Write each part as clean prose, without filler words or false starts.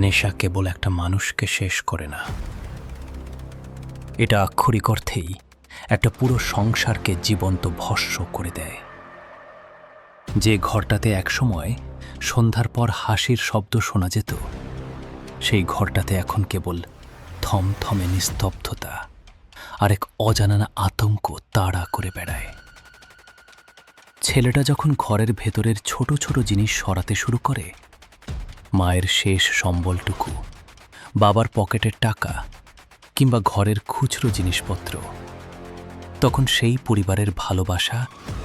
নেশা কেবল একটা মানুষকে শেষ করে না, এটা আক্ষরিক অর্থেই একটা পুরো সংসারকে জীবন্ত ভস্ম করে দেয়। যে ঘরটাতে একসময় সন্ধ্যার পর হাসির শব্দ শোনা যেত, সেই ঘরটাতে এখন কেবল থমথমে নিস্তব্ধতা আর এক অজানা আতঙ্ক তাড়া করে বেড়ায়। ছেলেটা যখন ঘরের ভেতরের ছোট ছোট জিনিস সরাতে শুরু করে, মায়ের শেষ সম্বলটুকু, বাবার পকেটের টাকা কিংবা ঘরের খুচরো জিনিসপত্র, তখন সেই পরিবারের ভালোবাসা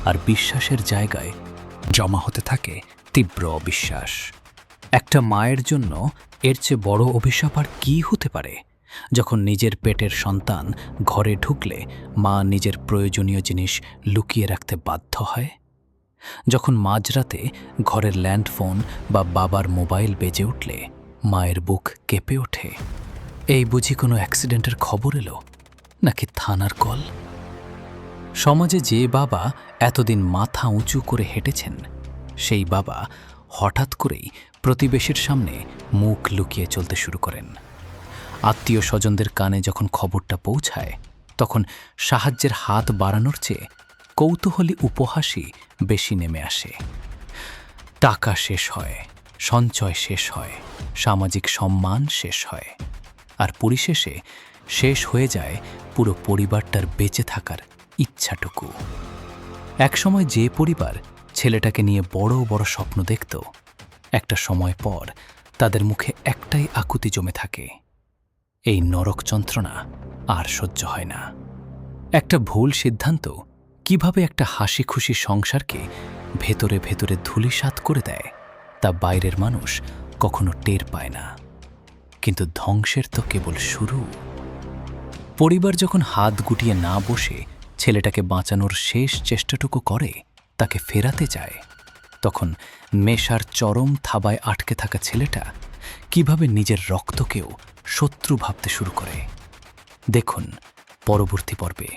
আর বিশ্বাসের জায়গায় জমা হতে থাকে তীব্র অবিশ্বাস। একটা মায়ের জন্য এর চেয়ে বড় অভিশাপ আর কী হতে পারে, যখন নিজের পেটের সন্তান ঘরে ঢুকলে মা নিজের প্রয়োজনীয় জিনিস লুকিয়ে রাখতে বাধ্য হয়, যখন মাঝরাতে ঘরের ল্যান্ডফোন বা বাবার মোবাইল বেজে উঠলে মায়ের বুক কেঁপে ওঠে। এই বুঝি কোনো অ্যাক্সিডেন্টের খবর এলো, নাকি থানার কল? সমাজে যে বাবা এতদিন মাথা উঁচু করে হেঁটেছেন, সেই বাবা হঠাৎ করেই প্রতিবেশীর সামনে মুখ লুকিয়ে চলতে শুরু করেন। আত্মীয় স্বজনদের কানে যখন খবরটা পৌঁছায়, তখন সাহায্যের হাত বাড়ানোর চেয়ে কৌতূহলী উপহাসই বেশি নেমে আসে। টাকা শেষ হয়, সঞ্চয় শেষ হয়, সামাজিক সম্মান শেষ হয়, আর পরিশেষে শেষ হয়ে যায় পুরো পরিবারটার বেঁচে থাকার ইচ্ছাটুকু। একসময় যে পরিবার ছেলেটাকে নিয়ে বড় বড় স্বপ্ন দেখত, একটা সময় পর তাদের মুখে একটাই আকুতি জমে থাকে: এই নরক যন্ত্রণা আর সহ্য হয় না। একটা ভুল সিদ্ধান্ত কিভাবে একটা হাসি খুশি সংসারকে ভেতরে ভেতরে ধূলিসাৎ করে দেয়, তা বাইরের মানুষ কখনো টের পায় না। কিন্তু ধ্বংসের তো কেবল শুরু। পরিবার যখন হাত গুটিয়ে না বসে ছেলেটাকে বাঁচানোর শেষ চেষ্টাটুকু করে, তাকে ফেরাতে চায়, তখন নেশার চরম থাবায় আটকে থাকা ছেলেটা কিভাবে নিজের রক্তকেও শত্রু ভাবতে শুরু করে। দেখুন পরবর্তী পর্বে।